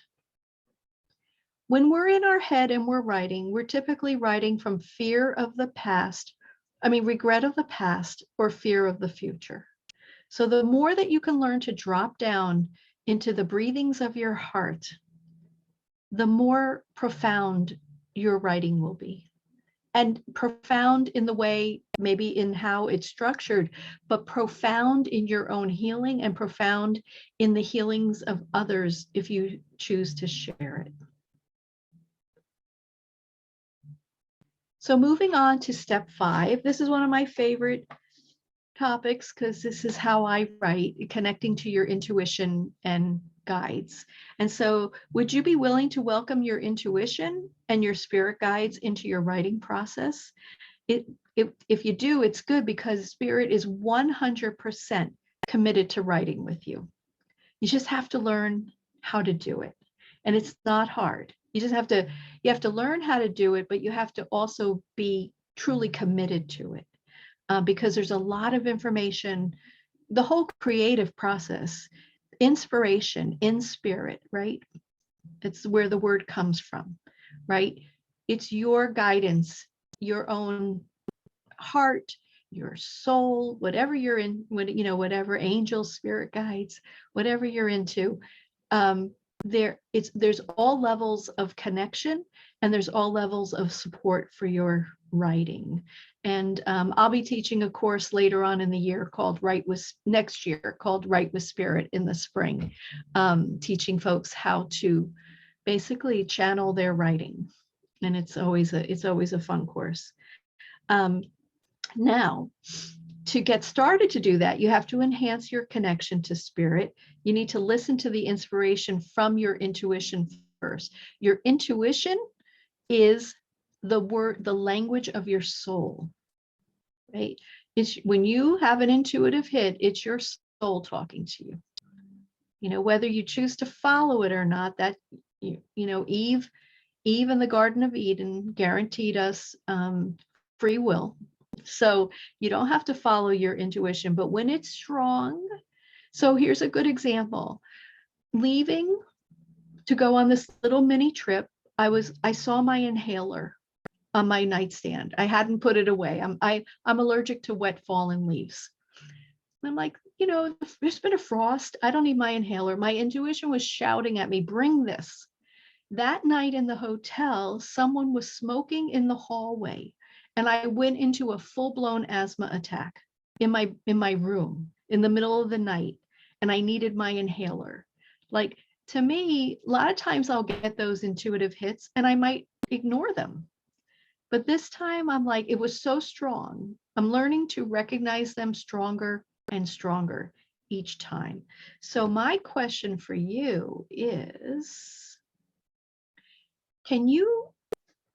When we're in our head and we're writing, we're typically writing from fear of the past, regret of the past or fear of the future. So the more that you can learn to drop down into the breathings of your heart, the more profound your writing will be. And profound in the way, maybe in how it's structured, but profound in your own healing and profound in the healings of others if you choose to share it. So moving on to step 5, this is one of my favorite topics because this is how I write, connecting to your intuition and guides. And so would you be willing to welcome your intuition and your spirit guides into your writing process? If you do, it's good because spirit is 100% committed to writing with you. You just have to learn how to do it. And it's not hard. You have to learn how to do it, but you have to also be truly committed to it. Because there's a lot of information, the whole creative process, inspiration in spirit, right? It's where the word comes from, right? It's your guidance, your own heart, your soul, whatever you're in, whatever angel, spirit guides, whatever you're into. There's all levels of connection and there's all levels of support for your writing. And I'll be teaching a course later on in the year next year called Write with Spirit in the spring, teaching folks how to basically channel their writing. And it's always a fun course. Now, to get started to do that, you have to enhance your connection to spirit. You need to listen to the inspiration from your intuition first. Your intuition is the language of your soul, right? It's when you have an intuitive hit, it's your soul talking to you. Whether you choose to follow it or not, that, Eve in the Garden of Eden guaranteed us free will. So you don't have to follow your intuition, but when it's strong, so here's a good example. Leaving to go on this little mini trip, I saw my inhaler on my nightstand. I hadn't put it away. I'm allergic to wet fallen leaves. I'm like, there's been a frost. I don't need my inhaler. My intuition was shouting at me, bring this. That night in the hotel, someone was smoking in the hallway. And I went into a full-blown asthma attack in my room in the middle of the night, and I needed my inhaler. Like, to me, a lot of times I'll get those intuitive hits and I might ignore them. But this time I'm like, it was so strong. I'm learning to recognize them stronger and stronger each time. So my question for you is, can you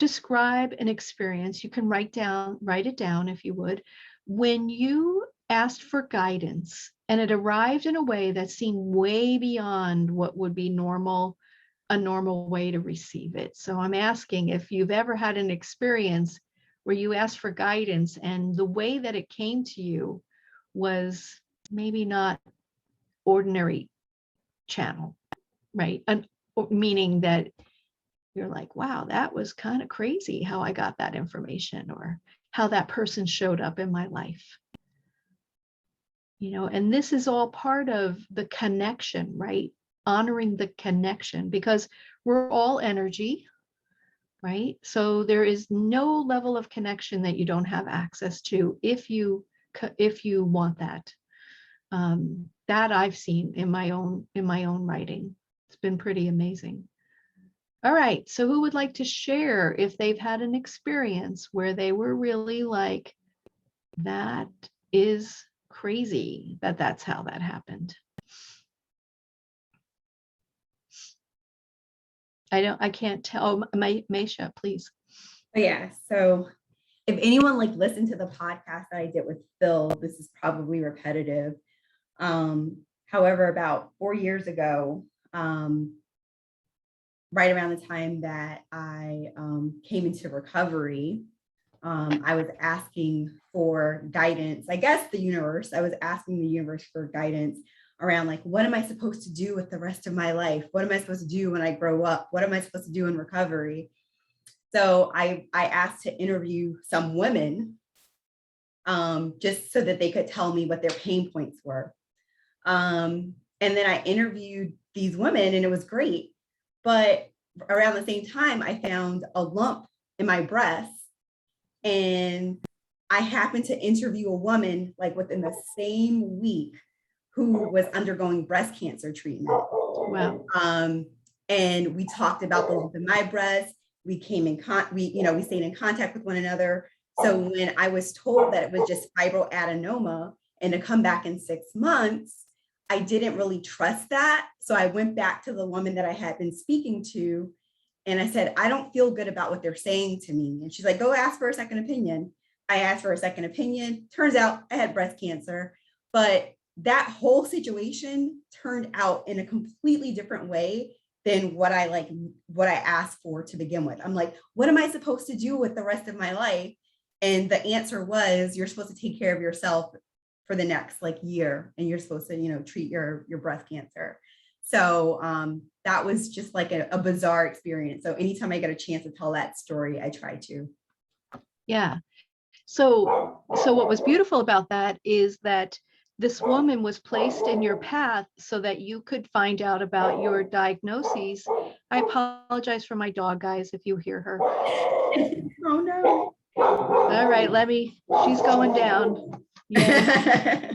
describe an experience, you can write it down if you would, when you asked for guidance and it arrived in a way that seemed way beyond what would be a normal way to receive it. So I'm asking if you've ever had an experience where you asked for guidance and the way that it came to you was maybe not ordinary channel, right? And meaning that you're like, wow, that was kind of crazy how I got that information or how that person showed up in my life. And this is all part of the connection, right? Honoring the connection because we're all energy, right? So there is no level of connection that you don't have access to if you want that. That I've seen in my own writing. It's been pretty amazing. All right, so who would like to share if they've had an experience where they were really like, that is crazy that's how that happened? I can't tell. Oh, Maisha, please. But yeah, so if anyone like listened to the podcast that I did with Phil, this is probably repetitive. However, about 4 years ago, right around the time that I came into recovery, I was asking for guidance. I guess the universe, I was asking the universe for guidance around like, what am I supposed to do with the rest of my life? What am I supposed to do when I grow up? What am I supposed to do in recovery? So I asked to interview some women just so that they could tell me what their pain points were. And then I interviewed these women and it was great. But around the same time, I found a lump in my breast. And I happened to interview a woman like within the same week who was undergoing breast cancer treatment. Wow. And we talked about the lump in my breast. We came in we stayed in contact with one another. So when I was told that it was just fibroadenoma and to come back in 6 months, I didn't really trust that. So I went back to the woman that I had been speaking to and I said, I don't feel good about what they're saying to me. And she's like, go ask for a second opinion. I asked for a second opinion. Turns out I had breast cancer, but that whole situation turned out in a completely different way than what I asked for to begin with. I'm like, what am I supposed to do with the rest of my life? And the answer was, you're supposed to take care of yourself for the next like year, and you're supposed to, treat your breast cancer. So that was just like a bizarre experience. So anytime I get a chance to tell that story, I try to. Yeah. So what was beautiful about that is that this woman was placed in your path so that you could find out about your diagnoses. I apologize for my dog, guys, if you hear her. Oh no. All right, she's going down. Yeah.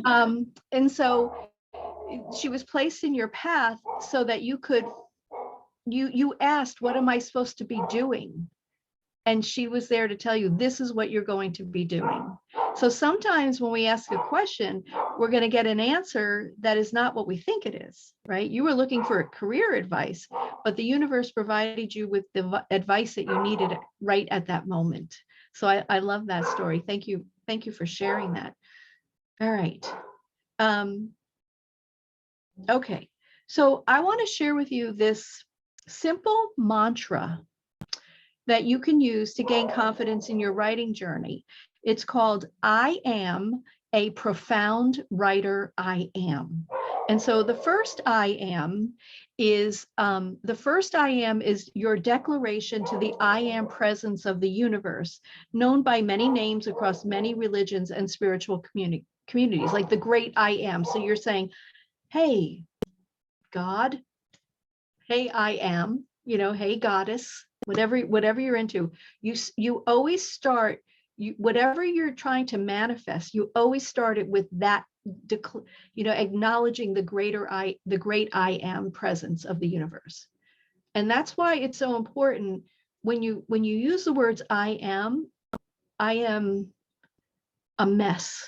And so she was placed in your path so that you could, you asked, what am I supposed to be doing? And she was there to tell you, this is what you're going to be doing. So sometimes when we ask a question, we're going to get an answer that is not what we think it is, right? You were looking for career advice, but the universe provided you with the advice that you needed right at that moment. So I love that story. Thank you. Thank you for sharing that. All right. Okay. So I want to share with you this simple mantra that you can use to gain confidence in your writing journey. It's called, I am a profound writer, I am. And so the first I am is your declaration to the I am presence of the universe, known by many names across many religions and spiritual communities, like the great I am. So you're saying, hey, God, hey, I am, hey, goddess, whatever you're into, you always start, whatever you're trying to manifest, you always start it with that, acknowledging the great I am presence of the universe. And that's why it's so important when you use the words I am a mess,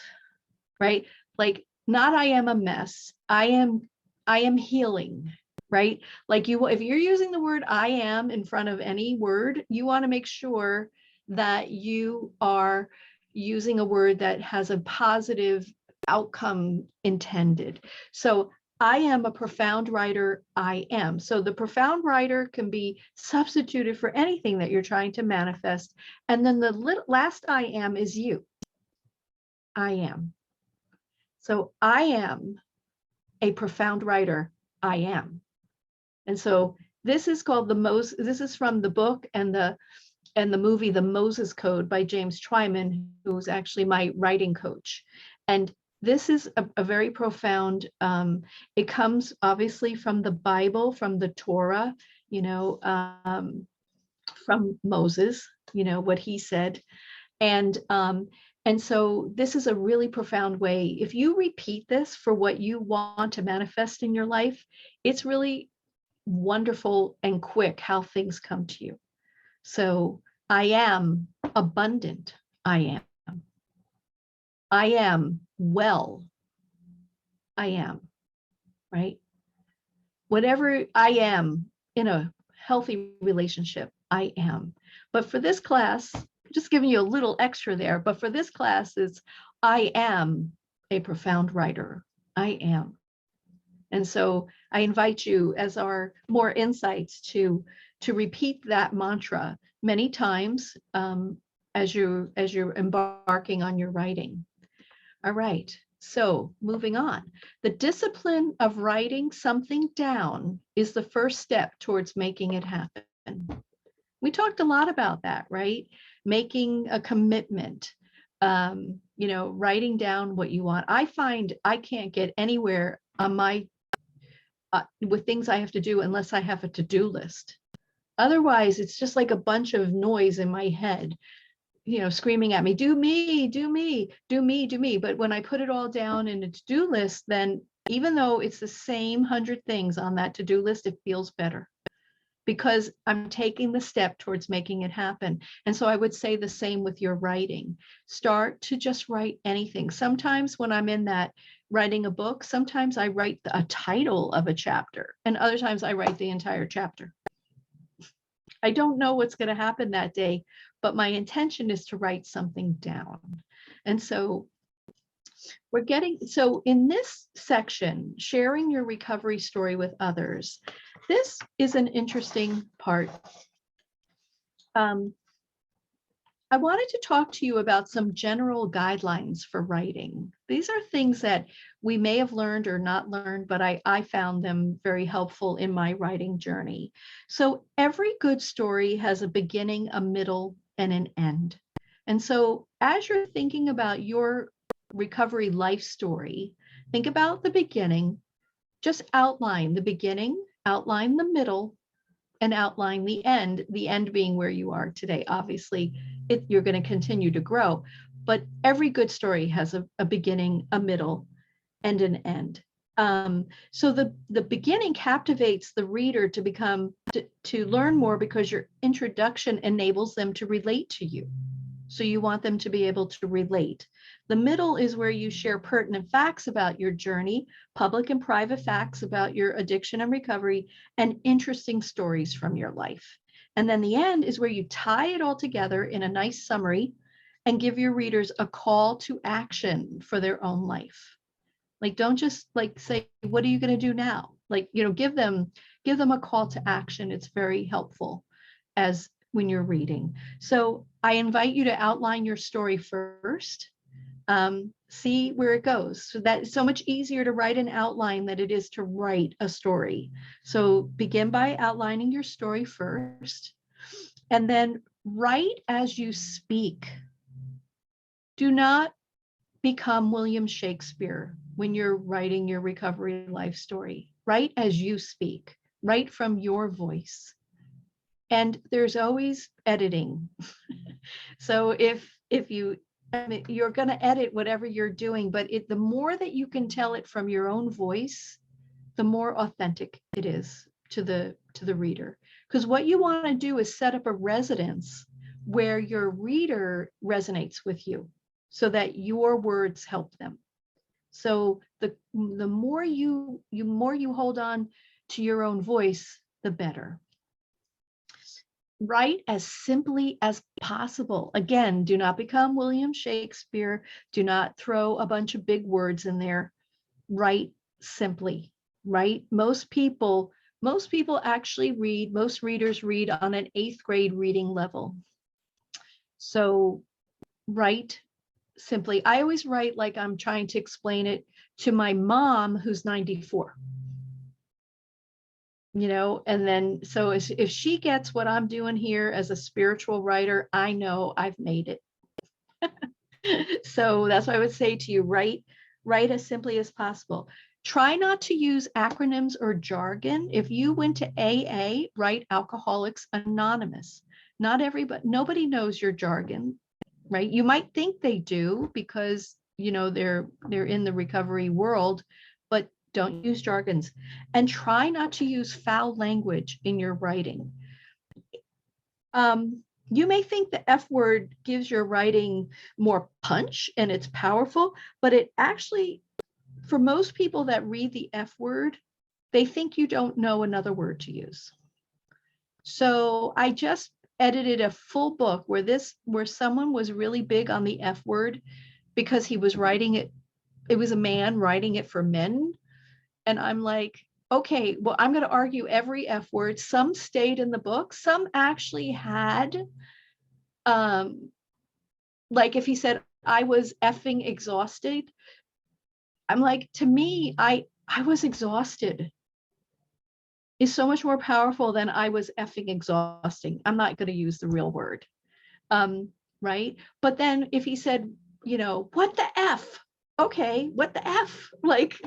right? Like, not I am a mess, I am healing. Right? Like if you're using the word I am in front of any word, you want to make sure that you are using a word that has a positive outcome intended. So I am a profound writer, I am. So the profound writer can be substituted for anything that you're trying to manifest. And then the last I am is you. I am. So I am a profound writer, I am. And so this is called this is from the book and the movie, The Moses Code by James Twyman, who's actually my writing coach. And this is a very profound, it comes obviously from the Bible, from the Torah, from Moses, what he said. And so this is a really profound way. If you repeat this for what you want to manifest in your life, it's really wonderful and quick how things come to you. So I am abundant. I am well. I am, right? Whatever I am in a healthy relationship, I am. But for this class, just giving you a little extra there, but for this class, it's I am a profound writer. I am. And so I invite you, as our more insights, to repeat that mantra many times as you're embarking on your writing. All right, so moving on. The discipline of writing something down is the first step towards making it happen. We talked a lot about that, right? Making a commitment, writing down what you want. I find I can't get anywhere on my with things I have to do unless I have a to-do list. Otherwise, it's just like a bunch of noise in my head, screaming at me, do me, do me, do me, do me. But when I put it all down in a to-do list, then even though it's the same 100 things on that to-do list, it feels better because I'm taking the step towards making it happen. And so I would say the same with your writing. Start to just write anything. Sometimes when I'm in that writing a book, sometimes I write a title of a chapter, and other times I write the entire chapter. I don't know what's going to happen that day, but my intention is to write something down. And so so in this section, sharing your recovery story with others, this is an interesting part. I wanted to talk to you about some general guidelines for writing. These are things that we may have learned or not learned, but I found them very helpful in my writing journey. So every good story has a beginning, a middle, and an end. And so as you're thinking about your recovery life story, think about the beginning, just outline the beginning, outline the middle, and outline the end being where you are today. Obviously, you're going to continue to grow, but every good story has a beginning, a middle, and an end. So the beginning captivates the reader to learn more because your introduction enables them to relate to you. So you want them to be able to relate. The middle is where you share pertinent facts about your journey, public and private facts about your addiction and recovery, and interesting stories from your life. And then the end is where you tie it all together in a nice summary and give your readers a call to action for their own life. Like, don't just say, what are you going to do now? Give them a call to action. It's very helpful when you're reading. So I invite you to outline your story first. See where it goes. So that's so much easier to write an outline than it is to write a story. So begin by outlining your story first, and then write as you speak. Do not become William Shakespeare when you're writing your recovery life story. Write as you speak. Write from your voice. And there's always editing. So you're going to edit whatever you're doing, but the more that you can tell it from your own voice, the more authentic it is to the reader. Because what you want to do is set up a resonance where your reader resonates with you so that your words help them. So the more you hold on to your own voice, the better. Write as simply as possible. Again, do not become William Shakespeare. Do not throw a bunch of big words in there. Write simply. Right? Most readers read on an 8th grade reading level. So write simply. I always write like I'm trying to explain it to my mom who's 94. And then so if she gets what I'm doing here as a spiritual writer, I know I've made it. So that's what I would say to you, write as simply as possible. Try not to use acronyms or jargon. If you went to AA, write Alcoholics Anonymous. Nobody knows your jargon, right? You might think they do because they're in the recovery world, but don't use jargons, and try not to use foul language in your writing. You may think the F word gives your writing more punch and it's powerful, but it actually, for most people that read the F word, they think you don't know another word to use. So I just edited a full book where someone was really big on the F word because he was writing it. It was a man writing it for men. And I'm like, okay, well, I'm going to argue every F word. Some stayed in the book. Some actually had, like if he said, I was effing exhausted. I'm like, to me, I was exhausted is so much more powerful than I was effing exhausting. I'm not going to use the real word. Right. But then if he said, what the F? Okay, what the F? Like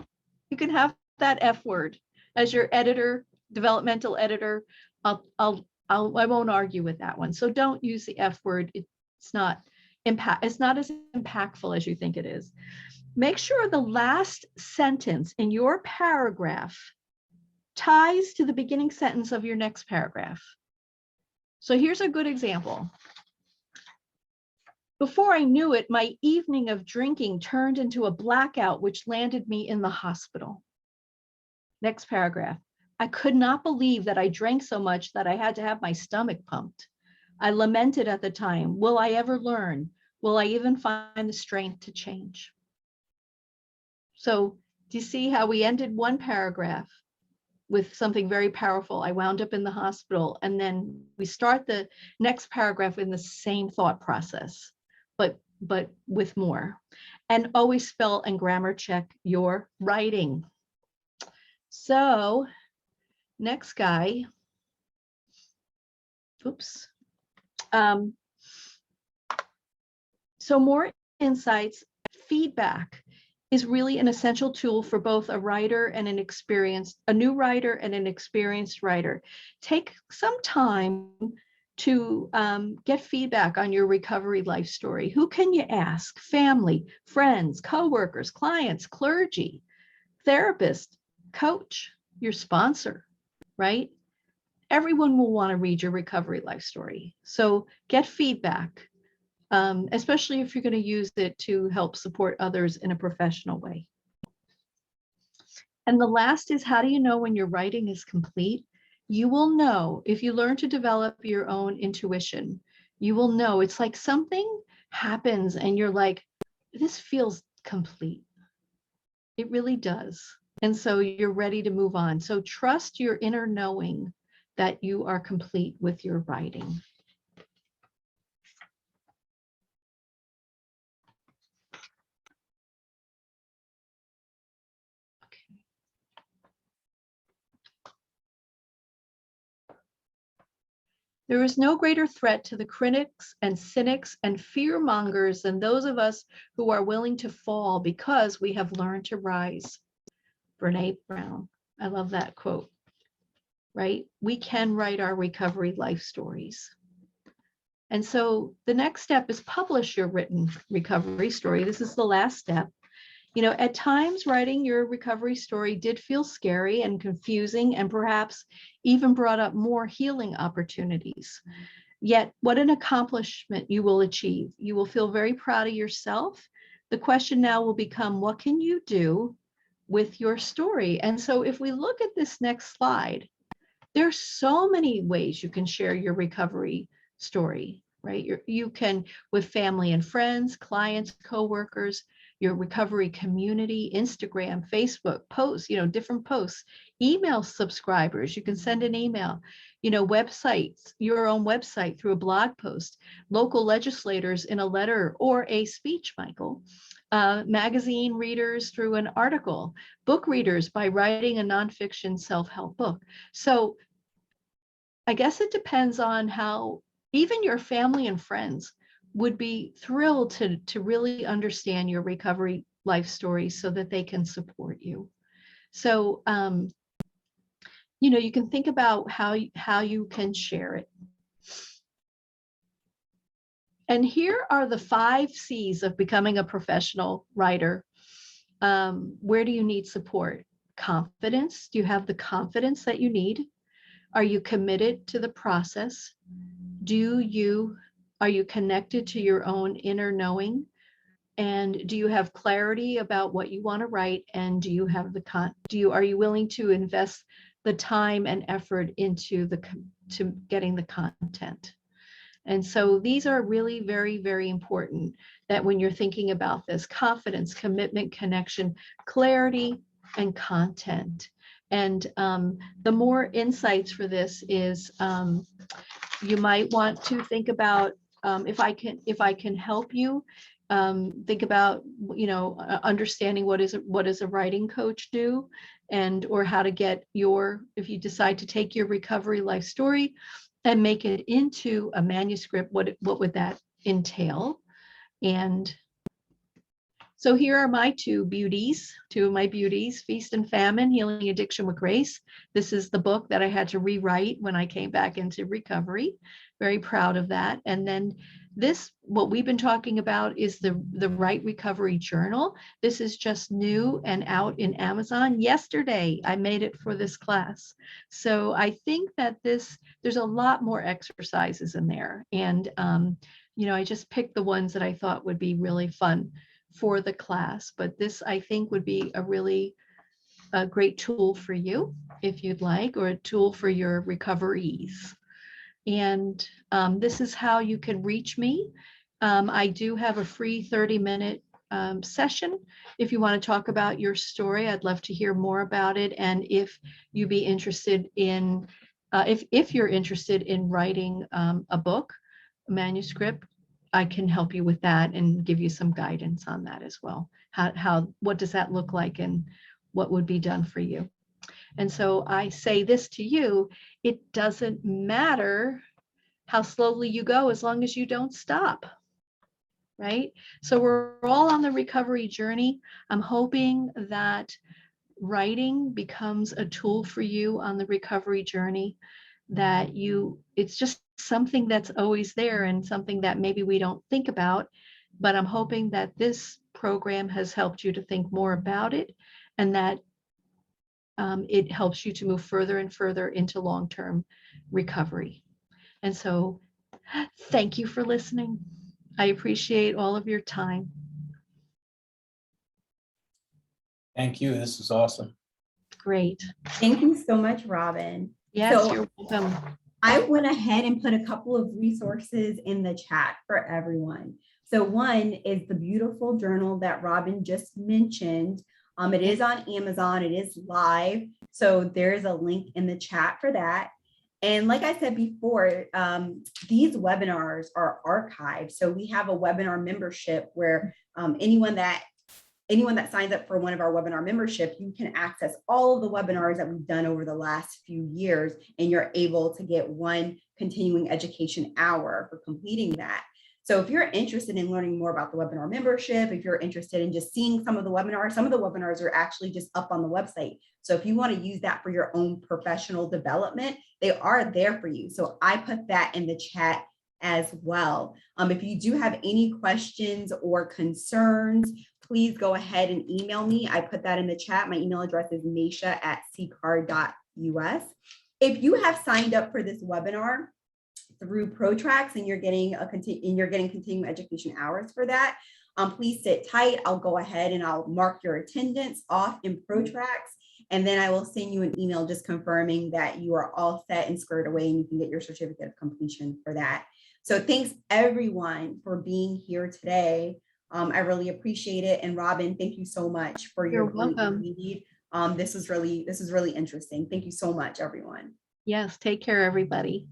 you can have that F word as your editor, developmental editor. I won't argue with that one. So don't use the F word. It's not as impactful as you think it is. Make sure the last sentence in your paragraph ties to the beginning sentence of your next paragraph. So here's a good example. Before I knew it, my evening of drinking turned into a blackout, which landed me in the hospital. Next paragraph. I could not believe that I drank so much that I had to have my stomach pumped. I lamented at the time. Will I ever learn? Will I even find the strength to change? So do you see how we ended one paragraph with something very powerful? I wound up in the hospital, and then we start the next paragraph in the same thought process, but with more. And always spell and grammar check your writing. So next guy, oops. So more insights, feedback is really an essential tool for both a writer and a new writer and an experienced writer. Take some time to get feedback on your recovery life story. Who can you ask? Family, friends, coworkers, clients, clergy, therapist, coach, your sponsor, right? Everyone will want to read your recovery life story. So get feedback, especially if you're going to use it to help support others in a professional way. And the last is, how do you know when your writing is complete? You will know if you learn to develop your own intuition. You will know. It's like something happens and you're like, this feels complete. It really does. And so you're ready to move on. So trust your inner knowing that you are complete with your writing. There is no greater threat to the critics and cynics and fear mongers than those of us who are willing to fall because we have learned to rise. Brene Brown. I love that quote, right? We can write our recovery life stories. And so the next step is publish your written recovery story. This is the last step. At times writing your recovery story did feel scary and confusing and perhaps even brought up more healing opportunities. Yet what an accomplishment you will achieve. You will feel very proud of yourself. The question now will become, what can you do with your story? And so if we look at this next slide, there's so many ways you can share your recovery story, right? You can with family and friends, clients, coworkers, your recovery community, Instagram, Facebook, posts, different posts, email subscribers. You can send an email, websites, your own website through a blog post, local legislators in a letter or a speech, Michael, magazine readers through an article, book readers by writing a nonfiction self-help book. So I guess it depends on how even your family and friends would be thrilled to really understand your recovery life story so that they can support you. So, you can think about how you can share it. And here are the 5 C's of becoming a professional writer. Where do you need support? Confidence. Do you have the confidence that you need? Are you committed to the process? Are you connected to your own inner knowing? And do you have clarity about what you want to write? And do you have are you willing to invest the time and effort into to getting the content. And so these are really very, very important, that when you're thinking about this: confidence, commitment, connection, clarity, and content. And the more insights for this is, you might want to think about, if I can help you, think about, understanding what does a writing coach do, and or how to get if you decide to take your recovery life story and make it into a manuscript, what would that entail? And so here are my two of my beauties, Feast and Famine, Healing Addiction with Grace. This is the book that I had to rewrite when I came back into recovery. Very proud of that. And then this, what we've been talking about, is the Right Recovery Journal. This is just new and out in Amazon. Yesterday, I made it for this class. So I think that there's a lot more exercises in there. And, I just picked the ones that I thought would be really fun for the class. But this, I think, would be a great tool for you if you'd like, or a tool for your recoveries. And this is how you can reach me. I do have a free 30-minute session. If you want to talk about your story, I'd love to hear more about it. And if you'd be interested in, if you're interested in writing a book, a manuscript, I can help you with that and give you some guidance on that as well. What does that look like, and what would be done for you? And so I say this to you: it doesn't matter how slowly you go, as long as you don't stop, right? So we're all on the recovery journey. I'm hoping that writing becomes a tool for you on the recovery journey, that it's just something that's always there, and something that maybe we don't think about, but I'm hoping that this program has helped you to think more about it, and that it helps you to move further and further into long-term recovery. And so thank you for listening. I appreciate all of your time. Thank you. This was awesome. Great. Thank you so much, Robin. Yes, So you're welcome. I went ahead and put a couple of resources in the chat for everyone. So one is the beautiful journal that Robin just mentioned. It is on Amazon. It is live. So there's a link in the chat for that. And like I said before, these webinars are archived. So we have a webinar membership where anyone that signs up for one of our webinar membership, you can access all of the webinars that we've done over the last few years, and you're able to get one continuing education hour for completing that. So if you're interested in learning more about the webinar membership, if you're interested in just seeing some of the webinars are actually just up on the website. So if you want to use that for your own professional development, they are there for you. So I put that in the chat as well. If you do have any questions or concerns, please go ahead and email me. I put that in the chat. My email address is nasha@ccar.us. If you have signed up for this webinar through ProTracks and you're getting continuing education hours for that, please sit tight. I'll go ahead and I'll mark your attendance off in ProTracks, and then I will send you an email just confirming that you are all set and squared away, and you can get your certificate of completion for that. So thanks everyone for being here today. I really appreciate it. And Robin, thank you so much for your welcome. read. This is really interesting. Thank you so much, everyone. Yes, take care, everybody.